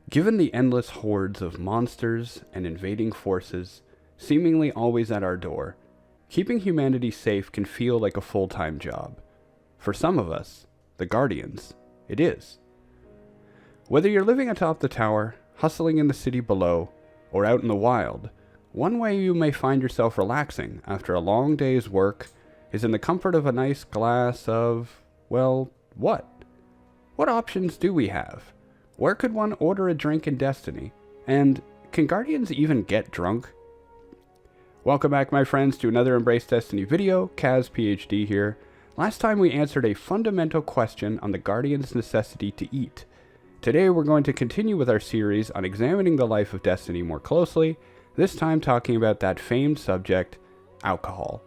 Given the endless hordes of monsters and invading forces, seemingly always at our door, keeping humanity safe can feel like a full-time job. For some of us, the Guardians, it is. Whether you're living atop the tower, hustling in the city below, or out in the wild, one way you may find yourself relaxing after a long day's work is in the comfort of a nice glass of, well, what? What options do we have? Where could one order a drink in Destiny? And can Guardians even get drunk? Welcome back, my friends, to another Embrace Destiny video. Kaz PhD here. Last time we answered a fundamental question on the Guardian's necessity to eat. Today we're going to continue with our series on examining the life of Destiny more closely, this time talking about that famed subject, alcohol.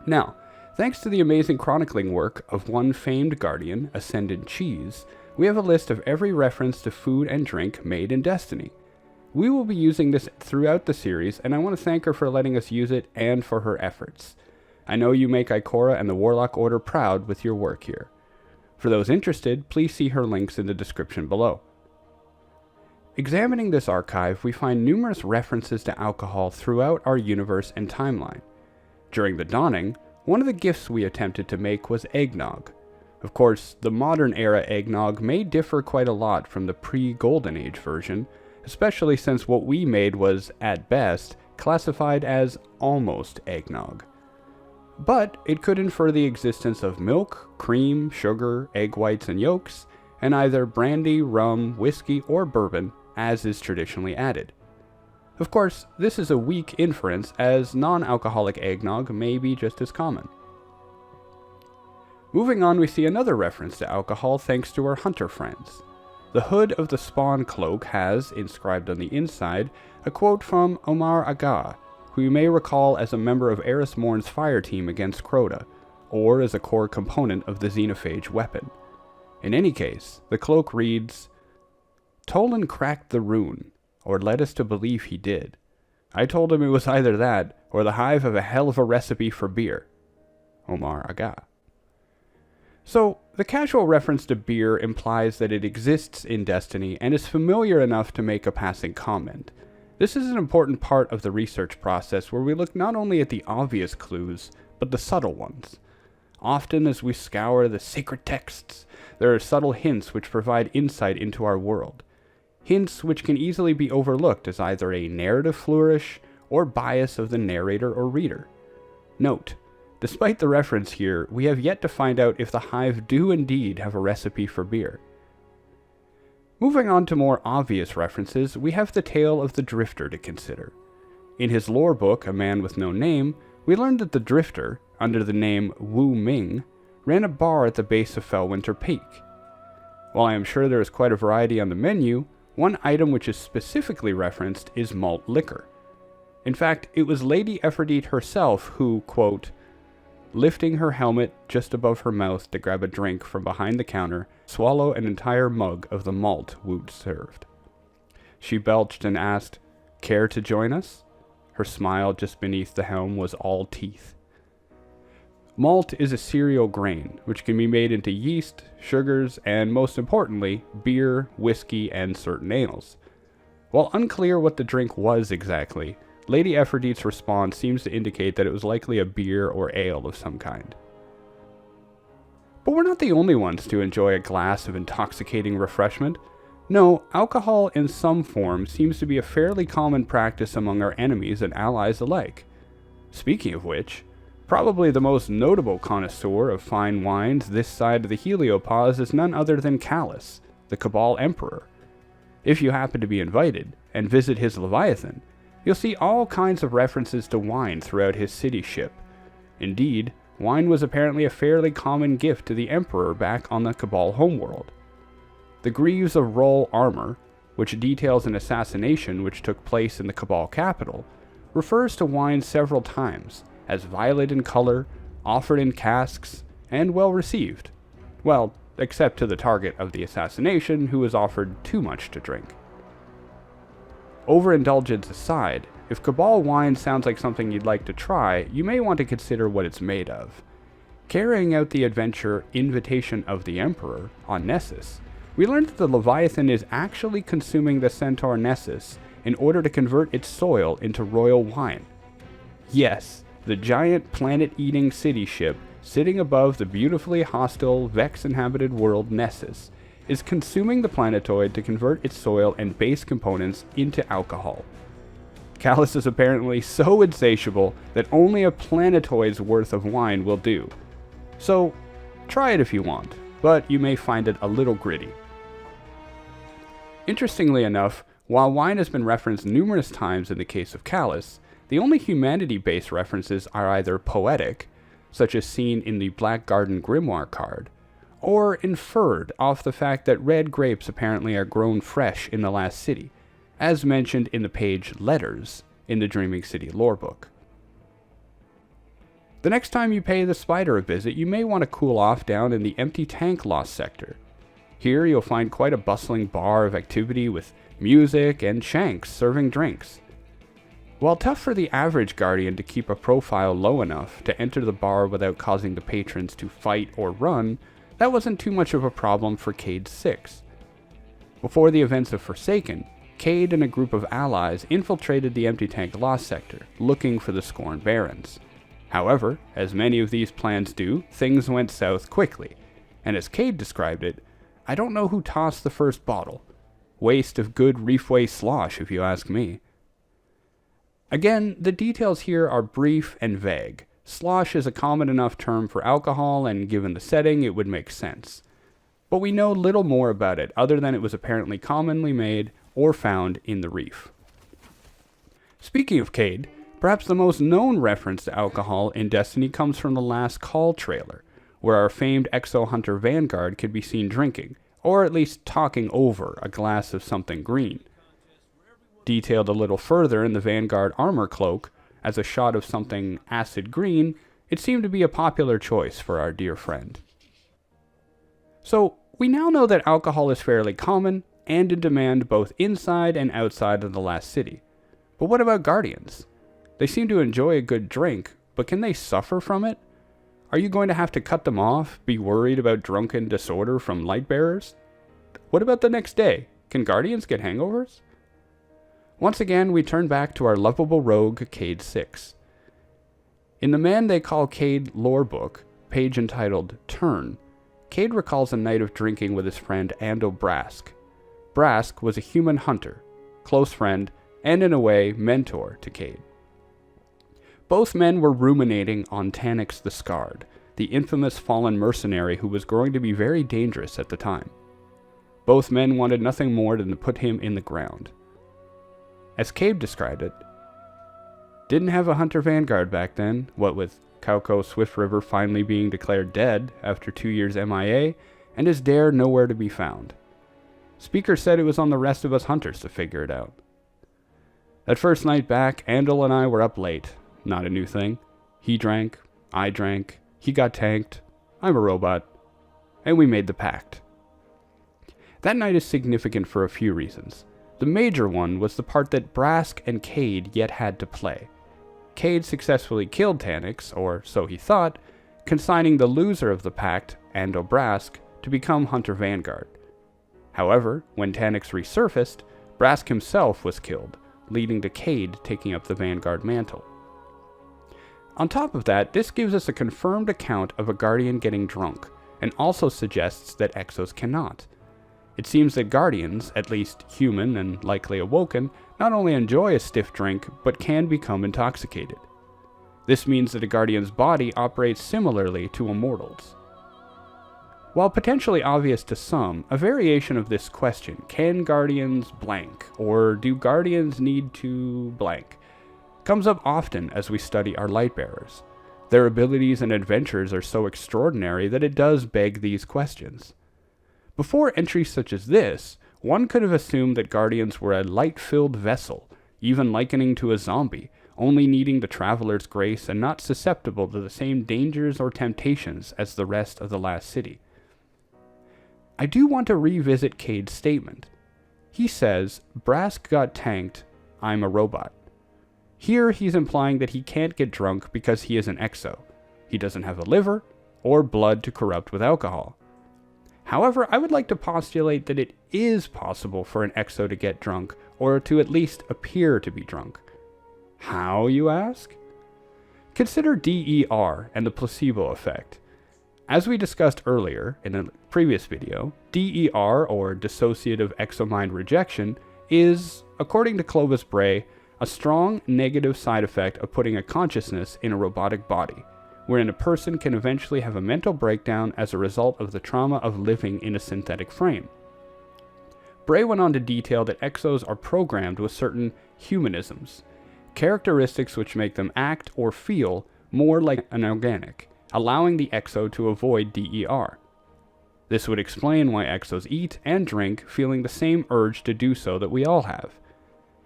Now, thanks to the amazing chronicling work of one famed Guardian, Ascendant Cheese, we have a list of every reference to food and drink made in Destiny. We will be using this throughout the series, and I want to thank her for letting us use it and for her efforts. I know you make Ikora and the Warlock Order proud with your work here. For those interested, please see her links in the description below. Examining this archive, we find numerous references to alcohol throughout our universe and timeline. During the Dawning, one of the gifts we attempted to make was eggnog. Of course, the modern era eggnog may differ quite a lot from the pre-Golden Age version, especially since what we made was, at best, classified as almost eggnog. But it could infer the existence of milk, cream, sugar, egg whites, and yolks, and either brandy, rum, whiskey, or bourbon, as is traditionally added. Of course, this is a weak inference, as non-alcoholic eggnog may be just as common. Moving on, we see another reference to alcohol thanks to our hunter friends. The hood of the Spawn cloak has, inscribed on the inside, a quote from Omar Aga, who you may recall as a member of Eris Morn's fire team against Crota, or as a core component of the Xenophage weapon. In any case, the cloak reads, "Tolan cracked the rune, or led us to believe he did. I told him it was either that, or the hive of a hell of a recipe for beer." Omar Aga. So, the casual reference to beer implies that it exists in Destiny and is familiar enough to make a passing comment. This is an important part of the research process where we look not only at the obvious clues, but the subtle ones. Often as we scour the sacred texts, there are subtle hints which provide insight into our world. Hints which can easily be overlooked as either a narrative flourish or bias of the narrator or reader. Note, despite the reference here, we have yet to find out if the Hive do indeed have a recipe for beer. Moving on to more obvious references, we have the tale of the Drifter to consider. In his lore book, A Man with No Name, we learned that the Drifter, under the name Wu Ming, ran a bar at the base of Fellwinter Peak. While I am sure there is quite a variety on the menu, one item which is specifically referenced is malt liquor. In fact, it was Lady Aphrodite herself who, quote, lifting her helmet just above her mouth to grab a drink from behind the counter, swallow an entire mug of the malt Woot served. She belched and asked, "Care to join us?" Her smile just beneath the helm was all teeth. Malt is a cereal grain, which can be made into yeast, sugars, and most importantly, beer, whiskey, and certain ales. While unclear what the drink was exactly, Lady Aphrodite's response seems to indicate that it was likely a beer or ale of some kind. But we're not the only ones to enjoy a glass of intoxicating refreshment. No, alcohol in some form seems to be a fairly common practice among our enemies and allies alike. Speaking of which, probably the most notable connoisseur of fine wines this side of the Heliopause is none other than Callus, the Cabal Emperor. If you happen to be invited and visit his Leviathan, you'll see all kinds of references to wine throughout his city ship. Indeed, wine was apparently a fairly common gift to the Emperor back on the Cabal homeworld. The Greaves of Roll armor, which details an assassination which took place in the Cabal capital, refers to wine several times, as violet in color, offered in casks, and well received. Well, except to the target of the assassination, who was offered too much to drink. Overindulgence aside, if Cabal wine sounds like something you'd like to try, you may want to consider what it's made of. Carrying out the adventure Invitation of the Emperor on Nessus, we learned that the Leviathan is actually consuming the centaur Nessus in order to convert its soil into royal wine. Yes, the giant planet-eating city ship sitting above the beautifully hostile, Vex-inhabited world Nessus is consuming the planetoid to convert its soil and base components into alcohol. Callus is apparently so insatiable that only a planetoid's worth of wine will do. So, try it if you want, but you may find it a little gritty. Interestingly enough, while wine has been referenced numerous times in the case of Callus, the only humanity-based references are either poetic, such as seen in the Black Garden Grimoire card, or inferred off the fact that red grapes apparently are grown fresh in the last city, as mentioned in the page Letters in the Dreaming City lorebook. The next time you pay the spider a visit, you may want to cool off down in the Empty Tank Lost sector. Here you'll find quite a bustling bar of activity with music and shanks serving drinks. While tough for the average Guardian to keep a profile low enough to enter the bar without causing the patrons to fight or run, that wasn't too much of a problem for Cade 6. Before the events of Forsaken, Cade and a group of allies infiltrated the Empty Tank Lost sector, looking for the Scorn Barons. However, as many of these plans do, things went south quickly, and as Cade described it, I don't know who tossed the first bottle. Waste of good Reefway slosh, if you ask me. Again, the details here are brief and vague. Slosh is a common enough term for alcohol, and given the setting, it would make sense. But we know little more about it, other than it was apparently commonly made or found in the reef. Speaking of Cade, perhaps the most known reference to alcohol in Destiny comes from the Last Call trailer, where our famed Exo Hunter Vanguard could be seen drinking, or at least talking over a glass of something green. Detailed a little further in the Vanguard armor cloak, as a shot of something acid green, it seemed to be a popular choice for our dear friend. So, we now know that alcohol is fairly common, and in demand both inside and outside of the last city. But what about Guardians? They seem to enjoy a good drink, but can they suffer from it? Are you going to have to cut them off, be worried about drunken disorder from Lightbearers? What about the next day? Can Guardians get hangovers? Once again, we turn back to our lovable rogue, Cade 6. In the Man They Call Cade lore book, page entitled Turn, Cade recalls a night of drinking with his friend Ando Brask. Brask was a human hunter, close friend, and in a way, mentor to Cade. Both men were ruminating on Taniks the Scarred, the infamous fallen mercenary who was growing to be very dangerous at the time. Both men wanted nothing more than to put him in the ground. As Cade described it, didn't have a Hunter Vanguard back then, what with Kauko Swift River finally being declared dead after 2 years MIA, and his dare nowhere to be found. Speaker said it was on the rest of us hunters to figure it out. That first night back, Andal and I were up late. Not a new thing. He drank, I drank, he got tanked, I'm a robot, and we made the pact. That night is significant for a few reasons. The major one was the part that Brask and Cade yet had to play. Cade successfully killed Taniks, or so he thought, consigning the loser of the pact, Ando Brask, to become Hunter Vanguard. However, when Taniks resurfaced, Brask himself was killed, leading to Cade taking up the Vanguard mantle. On top of that, this gives us a confirmed account of a Guardian getting drunk, and also suggests that Exos cannot. It seems that Guardians, at least human and likely awoken, not only enjoy a stiff drink, but can become intoxicated. This means that a Guardian's body operates similarly to a mortal's. While potentially obvious to some, a variation of this question, can Guardians blank, or do Guardians need to blank, comes up often as we study our Lightbearers. Their abilities and adventures are so extraordinary that it does beg these questions. Before entries such as this, one could have assumed that Guardians were a light-filled vessel, even likening to a zombie, only needing the traveler's grace and not susceptible to the same dangers or temptations as the rest of the last city. I do want to revisit Cade's statement. He says, Brask got tanked, I'm a robot. Here he's implying that he can't get drunk because he is an exo. He doesn't have a liver or blood to corrupt with alcohol. However, I would like to postulate that it is possible for an exo to get drunk, or to at least appear to be drunk. How, you ask? Consider DER and the placebo effect. As we discussed earlier in a previous video, DER, or dissociative exomind rejection, is, according to Clovis Bray, a strong negative side effect of putting a consciousness in a robotic body, wherein a person can eventually have a mental breakdown as a result of the trauma of living in a synthetic frame. Bray went on to detail that exos are programmed with certain humanisms, characteristics which make them act or feel more like an organic, allowing the exo to avoid DER. This would explain why exos eat and drink feeling the same urge to do so that we all have.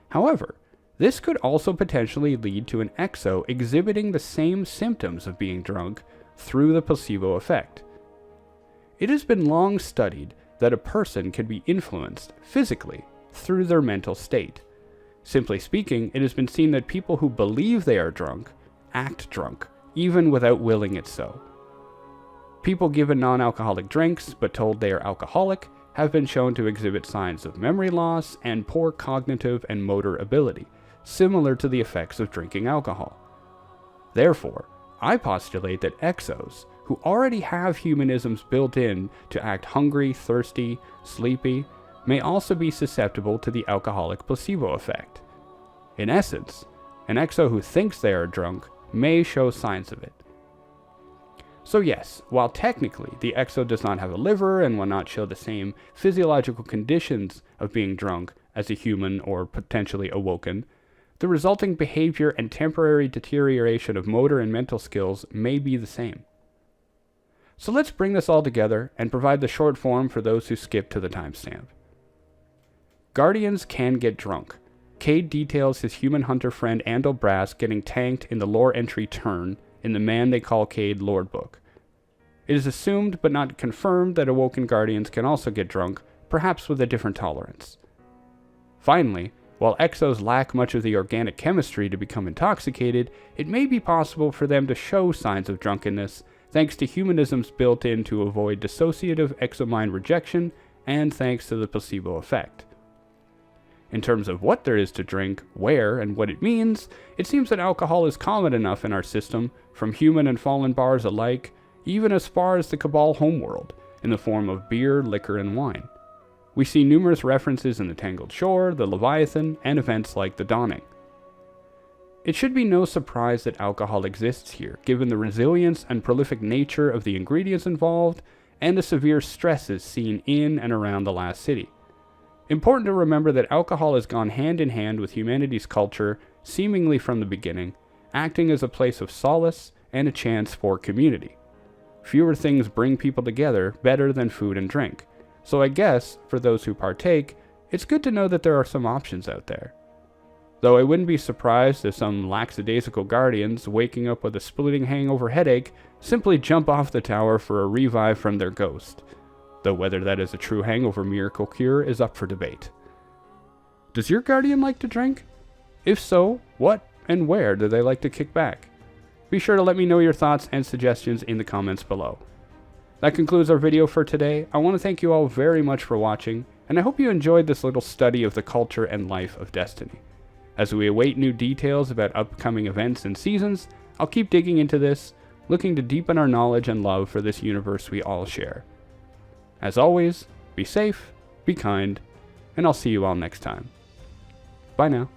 However, this could also potentially lead to an exo exhibiting the same symptoms of being drunk through the placebo effect. It has been long studied that a person can be influenced physically through their mental state. Simply speaking, it has been seen that people who believe they are drunk act drunk, even without willing it so. People given non-alcoholic drinks but told they are alcoholic have been shown to exhibit signs of memory loss and poor cognitive and motor ability, similar to the effects of drinking alcohol. Therefore, I postulate that exos, who already have humanisms built in to act hungry, thirsty, sleepy, may also be susceptible to the alcoholic placebo effect. In essence, an exo who thinks they are drunk may show signs of it. So yes, while technically the exo does not have a liver and will not show the same physiological conditions of being drunk as a human or potentially awoken, the resulting behavior and temporary deterioration of motor and mental skills may be the same. So let's bring this all together and provide the short form for those who skip to the timestamp. Guardians can get drunk. Cade details his human hunter friend Andal Brass getting tanked in the lore entry Turn in the Man They Call Cade Lord book. It is assumed but not confirmed that awoken Guardians can also get drunk, perhaps with a different tolerance. Finally, while exos lack much of the organic chemistry to become intoxicated, it may be possible for them to show signs of drunkenness thanks to humanisms built in to avoid dissociative exomind rejection and thanks to the placebo effect. In terms of what there is to drink, where, and what it means, it seems that alcohol is common enough in our system, from human and fallen bars alike, even as far as the Cabal homeworld, in the form of beer, liquor, and wine. We see numerous references in the Tangled Shore, the Leviathan, and events like the Dawning. It should be no surprise that alcohol exists here, given the resilience and prolific nature of the ingredients involved, and the severe stresses seen in and around the last city. Important to remember that alcohol has gone hand in hand with humanity's culture, seemingly from the beginning, acting as a place of solace and a chance for community. Fewer things bring people together better than food and drink, so I guess, for those who partake, it's good to know that there are some options out there. Though I wouldn't be surprised if some lackadaisical guardians waking up with a splitting hangover headache simply jump off the tower for a revive from their ghost, though whether that is a true hangover miracle cure is up for debate. Does your guardian like to drink? If so, what and where do they like to kick back? Be sure to let me know your thoughts and suggestions in the comments below. That concludes our video for today. I want to thank you all very much for watching, and I hope you enjoyed this little study of the culture and life of Destiny. As we await new details about upcoming events and seasons, I'll keep digging into this, looking to deepen our knowledge and love for this universe we all share. As always, be safe, be kind, and I'll see you all next time. Bye now.